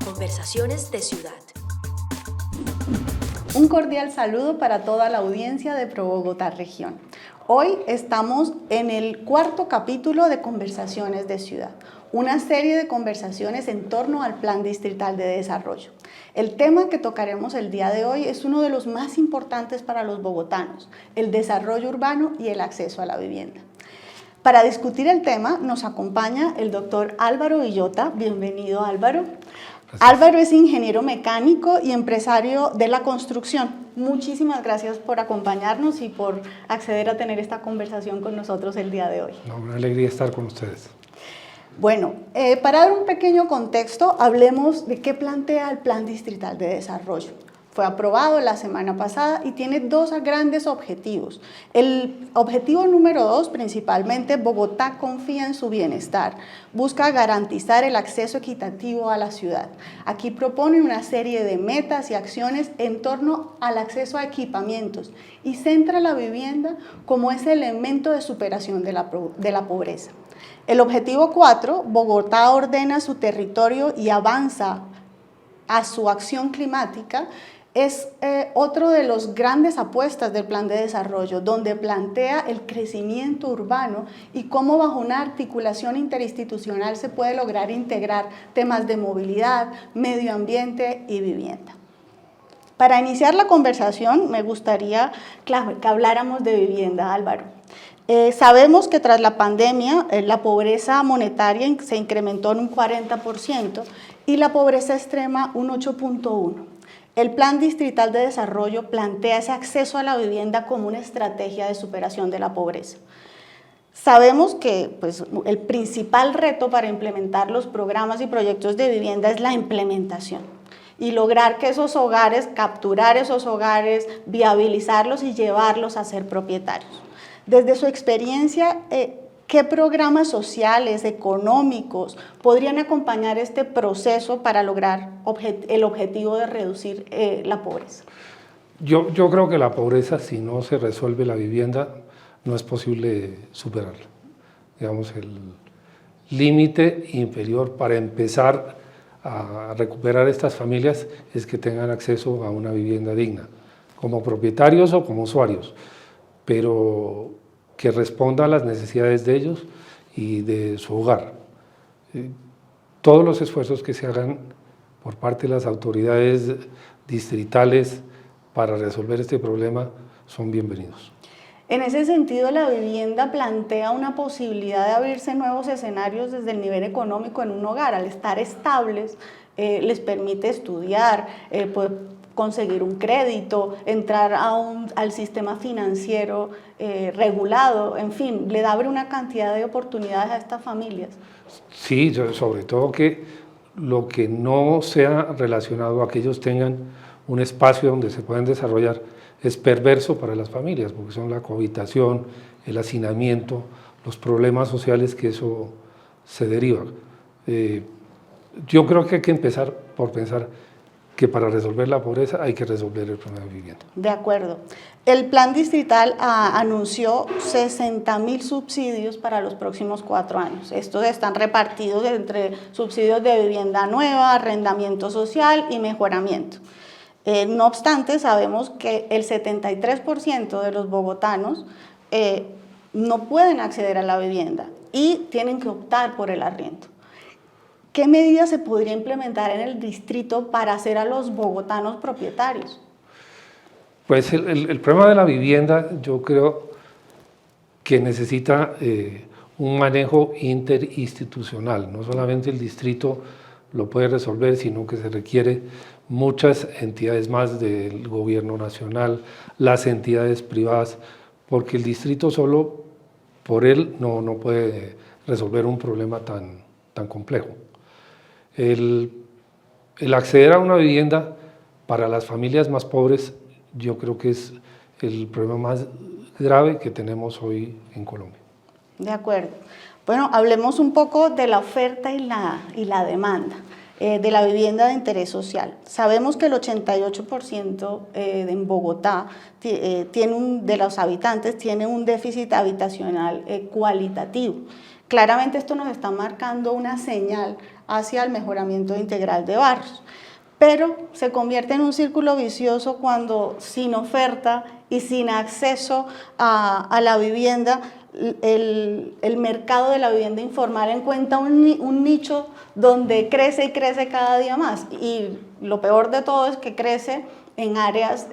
Conversaciones de Ciudad. Un cordial saludo para toda la audiencia de ProBogotá Región. Hoy estamos en el cuarto capítulo de Conversaciones de Ciudad, una serie de conversaciones en torno al Plan Distrital de Desarrollo. El tema que tocaremos el día de hoy es uno de los más importantes para los bogotanos, el desarrollo urbano y el acceso a la vivienda. Para discutir el tema nos acompaña el doctor Álvaro Villota. Bienvenido, Álvaro. Gracias. Álvaro es ingeniero mecánico y empresario de la construcción. Muchísimas gracias por acompañarnos y por acceder a tener esta conversación con nosotros el día de hoy. Una alegría estar con ustedes. Bueno, para dar un pequeño contexto, hablemos de qué plantea el Plan Distrital de Desarrollo. Fue aprobado la semana pasada y tiene dos grandes objetivos. El objetivo número 2, principalmente, Bogotá confía en su bienestar. Busca garantizar el acceso equitativo a la ciudad. Aquí propone una serie de metas y acciones en torno al acceso a equipamientos y centra la vivienda como ese elemento de superación de la pobreza. El objetivo 4, Bogotá ordena su territorio y avanza a su acción climática, es otro de los grandes apuestas del plan de desarrollo, donde plantea el crecimiento urbano y cómo bajo una articulación interinstitucional se puede lograr integrar temas de movilidad, medio ambiente y vivienda. Para iniciar la conversación me gustaría que habláramos de vivienda, Álvaro. Sabemos que tras la pandemia la pobreza monetaria se incrementó en un 40% y la pobreza extrema un 8.1%. El Plan Distrital de Desarrollo plantea ese acceso a la vivienda como una estrategia de superación de la pobreza. Sabemos que el principal reto para implementar los programas y proyectos de vivienda es la implementación y lograr que esos hogares, capturar esos hogares, viabilizarlos y llevarlos a ser propietarios. Desde su experiencia, ¿qué programas sociales, económicos podrían acompañar este proceso para lograr el objetivo de reducir la pobreza? Yo creo que la pobreza, si no se resuelve la vivienda, no es posible superarla. Digamos, el límite inferior para empezar a recuperar estas familias es que tengan acceso a una vivienda digna, como propietarios o como usuarios, pero que responda a las necesidades de ellos y de su hogar. Todos los esfuerzos que se hagan por parte de las autoridades distritales para resolver este problema son bienvenidos. En ese sentido, la vivienda plantea una posibilidad de abrirse nuevos escenarios desde el nivel económico en un hogar. Al estar estables, les permite estudiar, conseguir un crédito, entrar al sistema financiero regulado, en fin, le abre una cantidad de oportunidades a estas familias. Sí, sobre todo que lo que no sea relacionado a que ellos tengan un espacio donde se puedan desarrollar es perverso para las familias, porque son la cohabitación, el hacinamiento, los problemas sociales que eso se deriva. Yo creo que hay que empezar por pensar que para resolver la pobreza hay que resolver el problema de vivienda. De acuerdo. El Plan Distrital anunció 60.000 subsidios para los próximos 4 años. Estos están repartidos entre subsidios de vivienda nueva, arrendamiento social y mejoramiento. No obstante, sabemos que el 73% de los bogotanos no pueden acceder a la vivienda y tienen que optar por el arriendo. ¿Qué medidas se podría implementar en el distrito para hacer a los bogotanos propietarios? Pues el problema de la vivienda yo creo que necesita un manejo interinstitucional. No solamente el distrito lo puede resolver, sino que se requiere muchas entidades más del gobierno nacional, las entidades privadas, porque el distrito solo por él no puede resolver un problema tan complejo. El acceder a una vivienda para las familias más pobres yo creo que es el problema más grave que tenemos hoy en Colombia. De acuerdo. Bueno, hablemos un poco de la oferta y la demanda de la vivienda de interés social. Sabemos que el 88% en Bogotá de los habitantes tiene un déficit habitacional cualitativo. Claramente esto nos está marcando una señal hacia el mejoramiento integral de barrios. Pero se convierte en un círculo vicioso cuando sin oferta y sin acceso a la vivienda, el mercado de la vivienda informal encuentra un nicho donde crece y crece cada día más. Y lo peor de todo es que crece en áreas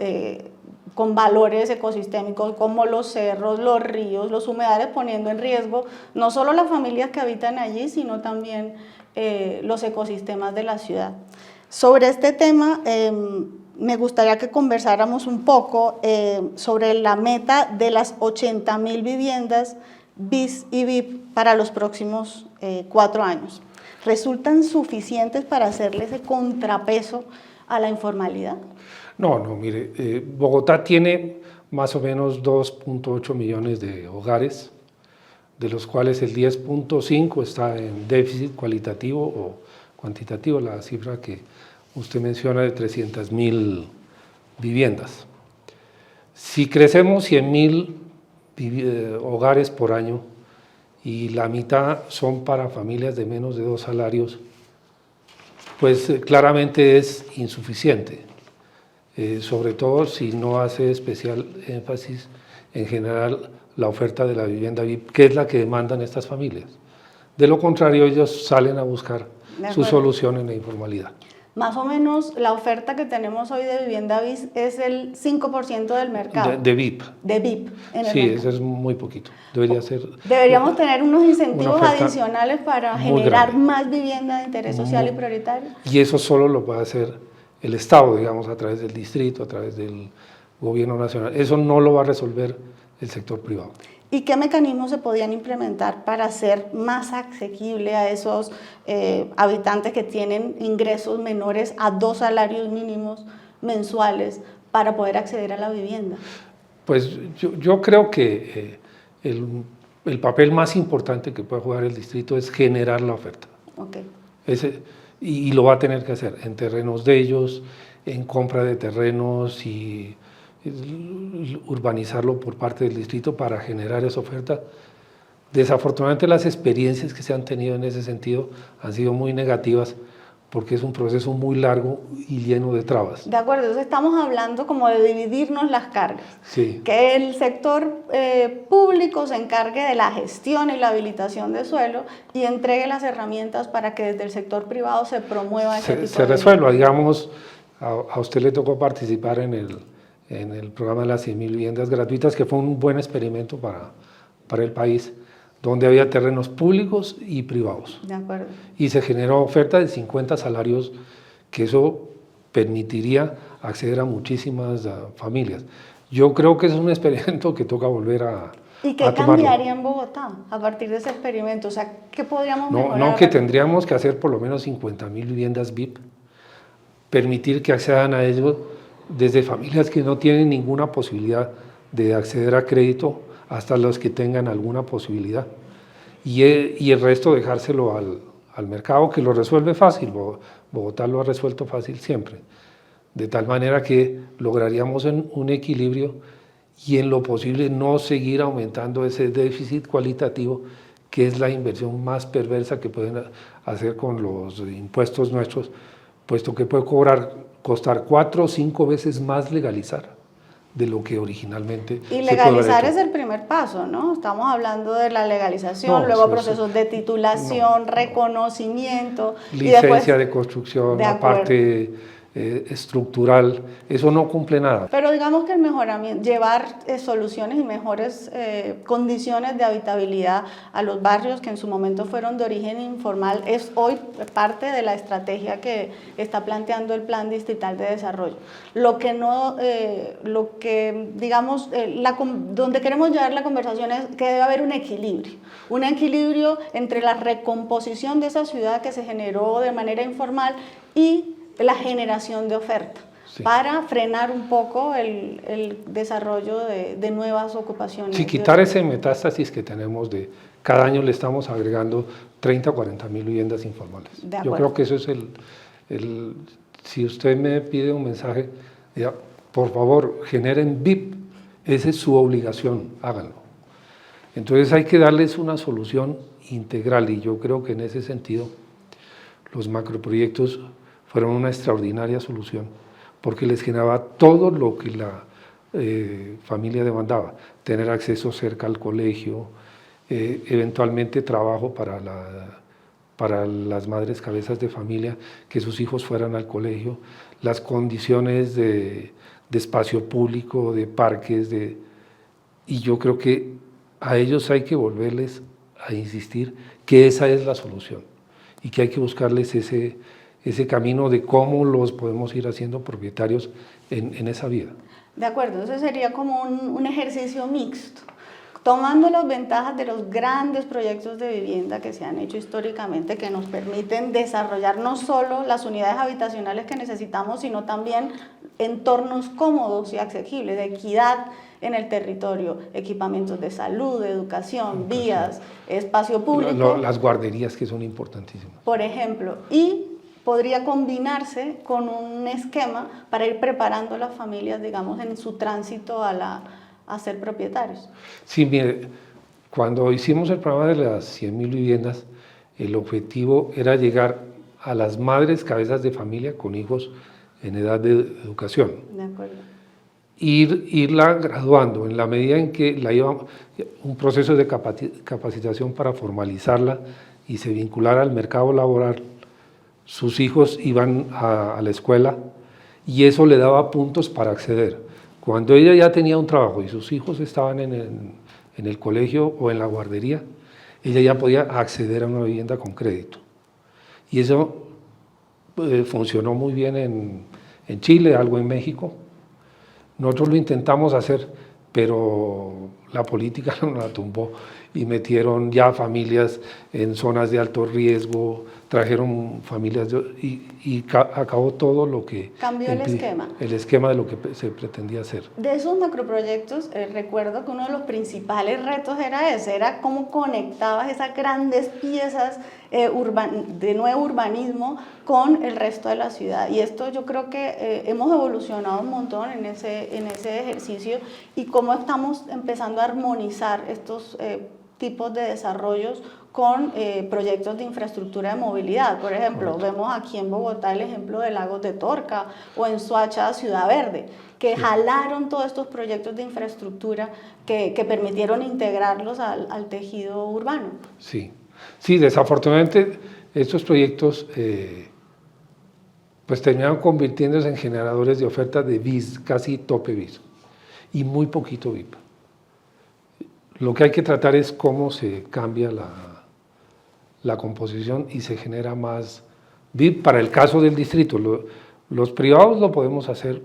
con valores ecosistémicos como los cerros, los ríos, los humedales, poniendo en riesgo no solo las familias que habitan allí, sino también los ecosistemas de la ciudad. Sobre este tema, me gustaría que conversáramos un poco sobre la meta de las 80.000 viviendas BIS y BIP para los próximos 4 años. ¿Resultan suficientes para hacerle ese contrapeso a la informalidad? No, mire, Bogotá tiene más o menos 2.8 millones de hogares, de los cuales el 10.5 está en déficit cualitativo o cuantitativo, la cifra que usted menciona de 300.000 viviendas. Si crecemos 100.000 hogares por año y la mitad son para familias de menos de 2 salarios, pues claramente es insuficiente, sobre todo si no hace especial énfasis en general la oferta de la vivienda VIP, que es la que demandan estas familias. De lo contrario, ellos salen a buscar su solución en la informalidad. Más o menos la oferta que tenemos hoy de vivienda BIS es el 5% del mercado. De VIP. De VIP. Sí, eso es muy poquito. Deberíamos tener unos incentivos adicionales para generar más vivienda de interés social y prioritario. Y eso solo lo puede hacer el Estado, digamos, a través del distrito, a través del gobierno nacional. Eso no lo va a resolver el sector privado. ¿Y qué mecanismos se podían implementar para hacer más asequible a esos habitantes que tienen ingresos menores a 2 salarios mínimos mensuales para poder acceder a la vivienda? Pues yo creo que el papel más importante que puede jugar el distrito es generar la oferta. Okay. Y lo va a tener que hacer en terrenos de ellos, en compra de terrenos y urbanizarlo por parte del distrito para generar esa oferta. Desafortunadamente las experiencias que se han tenido en ese sentido han sido muy negativas porque es un proceso muy largo y lleno de trabas. De acuerdo, entonces estamos hablando como de dividirnos las cargas. Sí. Que el sector público se encargue de la gestión y la habilitación de suelo y entregue las herramientas para que desde el sector privado se promueva ese tipo de se resuelva. Digamos, a usted le tocó participar en el programa de las 100.000 viviendas gratuitas, que fue un buen experimento para el país, donde había terrenos públicos y privados. De acuerdo. Y se generó oferta de 50 salarios, que eso permitiría acceder a muchísimas familias. Yo creo que es un experimento que toca volver a ¿Y qué cambiaría en Bogotá a partir de ese experimento? O sea, ¿qué podríamos mejorar? No, que tendríamos que hacer por lo menos 50.000 viviendas VIP, permitir que accedan a ellos desde familias que no tienen ninguna posibilidad de acceder a crédito hasta los que tengan alguna posibilidad. Y el resto dejárselo al mercado, que lo resuelve fácil. Bogotá lo ha resuelto fácil siempre. De tal manera que lograríamos un equilibrio y en lo posible no seguir aumentando ese déficit cualitativo, que es la inversión más perversa que pueden hacer con los impuestos nuestros, puesto que puede costar 4 o 5 veces más legalizar de lo que originalmente y legalizar es el primer paso, ¿no? Estamos hablando de la legalización, luego procesos de titulación, reconocimiento, licencia y después, de construcción, la parte estructural, eso no cumple nada. Pero digamos que el mejoramiento, llevar soluciones y mejores condiciones de habitabilidad a los barrios que en su momento fueron de origen informal es hoy parte de la estrategia que está planteando el Plan Distrital de Desarrollo. Donde queremos llevar la conversación es que debe haber un equilibrio entre la recomposición de esa ciudad que se generó de manera informal y la generación de oferta, sí, para frenar un poco el desarrollo de nuevas ocupaciones. Sí, quitar ese metástasis que tenemos de cada año le estamos agregando 30 o 40.000 viviendas informales. Yo creo que eso es si usted me pide un mensaje, diga, por favor, generen VIP, esa es su obligación, háganlo. Entonces hay que darles una solución integral y yo creo que en ese sentido los macroproyectos fueron una extraordinaria solución, porque les generaba todo lo que la familia demandaba: tener acceso cerca al colegio, eventualmente trabajo para las madres cabezas de familia, que sus hijos fueran al colegio, las condiciones de espacio público, de parques, y yo creo que a ellos hay que volverles a insistir que esa es la solución y que hay que buscarles ese camino de cómo los podemos ir haciendo propietarios en esa vida. De acuerdo, eso sería como un ejercicio mixto, tomando las ventajas de los grandes proyectos de vivienda que se han hecho históricamente, que nos permiten desarrollar no solo las unidades habitacionales que necesitamos, sino también entornos cómodos y asequibles, de equidad en el territorio, equipamientos de salud, de educación, vías, espacio público. Las guarderías, que son importantísimas. Por ejemplo, y podría combinarse con un esquema para ir preparando a las familias, digamos, en su tránsito a ser propietarios. Sí, mire, cuando hicimos el programa de las 100.000 viviendas, el objetivo era llegar a las madres cabezas de familia con hijos en edad de educación. De acuerdo. Irla graduando en la medida en que un proceso de capacitación para formalizarla y se vinculara al mercado laboral. Sus hijos iban a la escuela y eso le daba puntos para acceder. Cuando ella ya tenía un trabajo y sus hijos estaban en el colegio o en la guardería, ella ya podía acceder a una vivienda con crédito. Y eso funcionó muy bien en Chile, algo en México. Nosotros lo intentamos hacer, pero la política nos la tumbó y metieron ya familias en zonas de alto riesgo, trajeron familias y acabó todo lo que... Cambió el esquema. El esquema de lo que se pretendía hacer. De esos macroproyectos, recuerdo que uno de los principales retos era cómo conectabas esas grandes piezas de nuevo urbanismo con el resto de la ciudad. Y esto yo creo que hemos evolucionado un montón en ese ejercicio, y cómo estamos empezando a armonizar estos tipos de desarrollos con proyectos de infraestructura de movilidad. Por ejemplo, vemos aquí en Bogotá el ejemplo de Lagos de Torca o en Soacha, Ciudad Verde, que jalaron todos estos proyectos de infraestructura que permitieron integrarlos al tejido urbano. Sí, desafortunadamente estos proyectos pues terminaron convirtiéndose en generadores de ofertas de BIS, casi tope BIS, y muy poquito VIP. Lo que hay que tratar es cómo se cambia la composición y se genera más VIP para el caso del distrito. Los privados lo podemos hacer,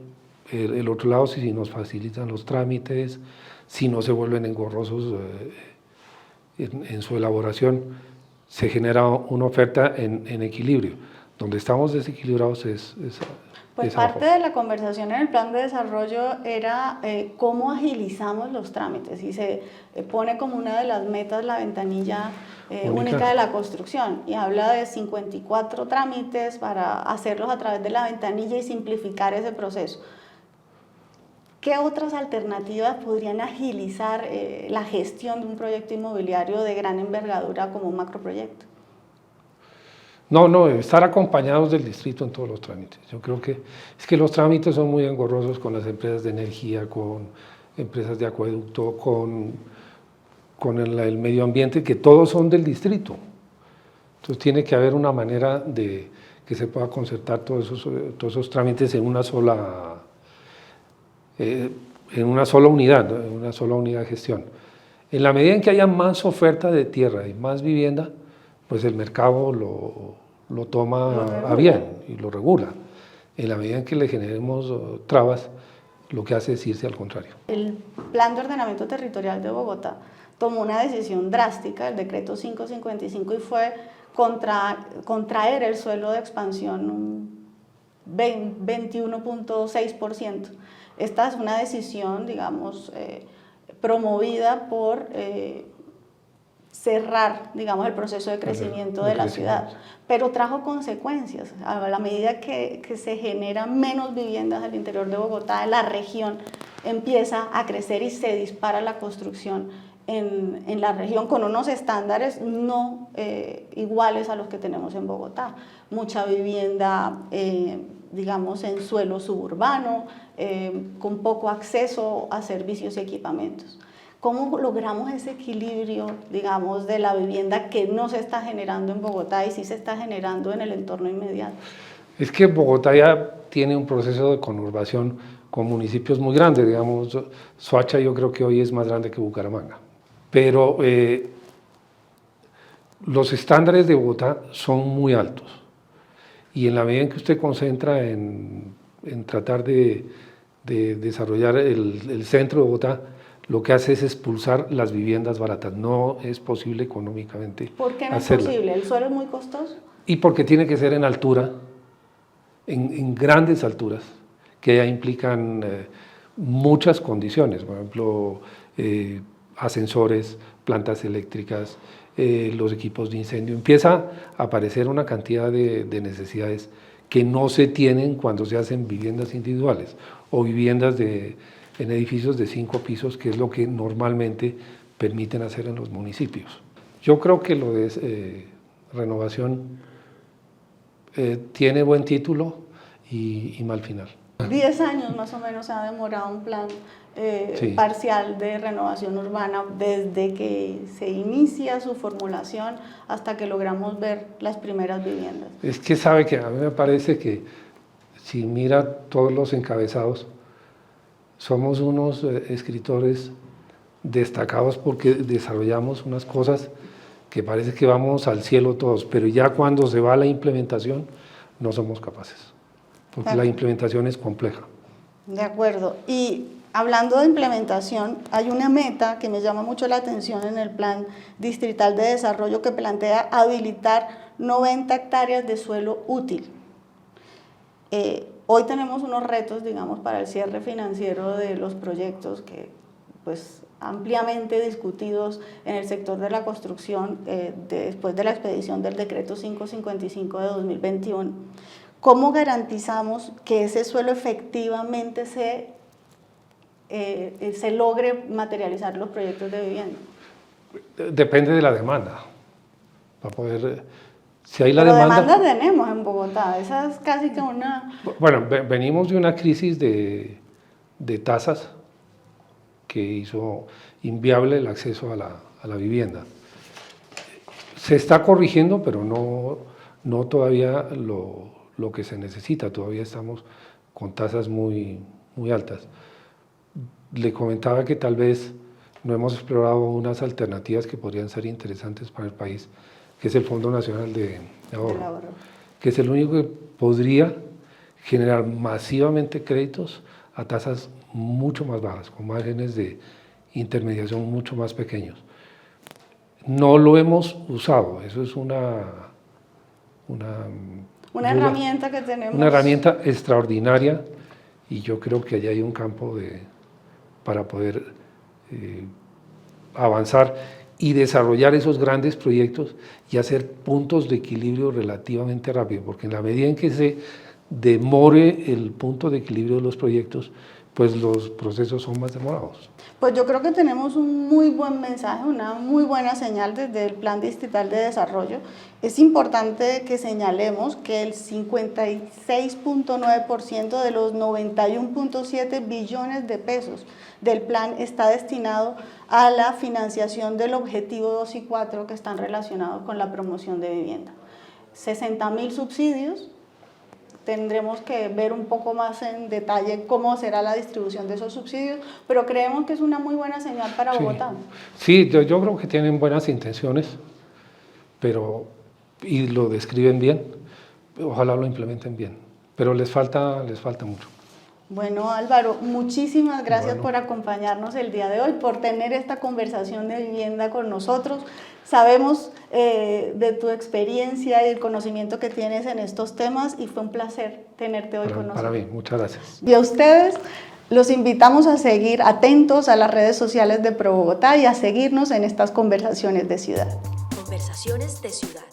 el otro lado si nos facilitan los trámites, si no se vuelven engorrosos en su elaboración, se genera una oferta en equilibrio. Donde estamos desequilibrados Pues parte de la conversación en el plan de desarrollo era cómo agilizamos los trámites, y se pone como una de las metas la ventanilla única de la construcción, y habla de 54 trámites para hacerlos a través de la ventanilla y simplificar ese proceso. ¿Qué otras alternativas podrían agilizar la gestión de un proyecto inmobiliario de gran envergadura como un macroproyecto? No, estar acompañados del distrito en todos los trámites. Yo creo que los trámites son muy engorrosos con las empresas de energía, con empresas de acueducto, con el medio ambiente, que todos son del distrito. Entonces tiene que haber una manera de que se pueda concertar todos esos trámites en una sola unidad, ¿no? En una sola unidad de gestión. En la medida en que haya más oferta de tierra y más vivienda, pues el mercado lo toma a bien y lo regula. En la medida en que le generemos trabas, lo que hace es irse al contrario. El Plan de Ordenamiento Territorial de Bogotá tomó una decisión drástica, el decreto 555, y fue contraer el suelo de expansión un 21.6%. Esta es una decisión, digamos, promovida por cerrar, digamos, el proceso de crecimiento de la ciudad, pero trajo consecuencias. A la medida que se generan menos viviendas al interior de Bogotá, la región empieza a crecer y se dispara la construcción en la región con unos estándares no iguales a los que tenemos en Bogotá. Mucha vivienda, digamos, en suelo suburbano, con poco acceso a servicios y equipamientos. ¿Cómo logramos ese equilibrio, digamos, de la vivienda que no se está generando en Bogotá y sí se está generando en el entorno inmediato? Es que Bogotá ya tiene un proceso de conurbación con municipios muy grandes, digamos, Soacha yo creo que hoy es más grande que Bucaramanga. Pero los estándares de Bogotá son muy altos y en la medida en que usted concentra en tratar de desarrollar el centro de Bogotá, lo que hace es expulsar las viviendas baratas. No es posible económicamente ¿Por qué no hacerla. es posible? ¿El suelo es muy costoso? Y porque tiene que ser en altura, en grandes alturas, que ya implican muchas condiciones, por ejemplo, ascensores, plantas eléctricas, los equipos de incendio. Empieza a aparecer una cantidad de necesidades que no se tienen cuando se hacen viviendas individuales o viviendas en edificios de 5 pisos, que es lo que normalmente permiten hacer en los municipios. Yo creo que lo de renovación tiene buen título y mal final. 10 años más o menos se ha demorado un plan Sí. parcial de renovación urbana desde que se inicia su formulación hasta que logramos ver las primeras viviendas. Es que sabe que a mí me parece que si mira todos los encabezados, somos unos escritores destacados porque desarrollamos unas cosas que parece que vamos al cielo todos, pero ya cuando se va a la implementación no somos capaces, porque la implementación es compleja. De acuerdo. Y hablando de implementación, hay una meta que me llama mucho la atención en el Plan Distrital de Desarrollo que plantea habilitar 90 hectáreas de suelo útil. Hoy tenemos unos retos, digamos, para el cierre financiero de los proyectos que, pues, ampliamente discutidos en el sector de la construcción después de la expedición del decreto 555 de 2021. ¿Cómo garantizamos que ese suelo efectivamente se logre materializar los proyectos de vivienda? Depende de la demanda. Para poder, si hay Pero demanda tenemos en Bogotá, esa es casi que una... Bueno, venimos de una crisis de tasas que hizo inviable el acceso a la vivienda. Se está corrigiendo, pero no todavía lo que se necesita, todavía estamos con tasas muy altas. Le comentaba que tal vez no hemos explorado unas alternativas que podrían ser interesantes para el país, que es el Fondo Nacional de Ahorro, que es el único que podría generar masivamente créditos a tasas mucho más bajas, con márgenes de intermediación mucho más pequeños. No lo hemos usado, eso es una herramienta que tenemos. Una herramienta extraordinaria y yo creo que allá hay un campo para poder avanzar y desarrollar esos grandes proyectos y hacer puntos de equilibrio relativamente rápido, porque en la medida en que se demore el punto de equilibrio de los proyectos, pues los procesos son más demorados. Pues yo creo que tenemos un muy buen mensaje, una muy buena señal desde el Plan Distrital de Desarrollo. Es importante que señalemos que el 56.9% de los 91.7 billones de pesos del plan está destinado a la financiación del objetivo 2 y 4 que están relacionados con la promoción de vivienda. 60.000 subsidios. Tendremos que ver un poco más en detalle cómo será la distribución de esos subsidios, pero creemos que es una muy buena señal para Bogotá. Sí, yo creo que tienen buenas intenciones, y lo describen bien, ojalá lo implementen bien, pero les falta mucho. Bueno, Álvaro, muchísimas gracias por acompañarnos el día de hoy, por tener esta conversación de vivienda con nosotros. Sabemos de tu experiencia y el conocimiento que tienes en estos temas y fue un placer tenerte hoy con nosotros. Para mí, muchas gracias. Y a ustedes los invitamos a seguir atentos a las redes sociales de ProBogotá y a seguirnos en estas conversaciones de ciudad. Conversaciones de ciudad.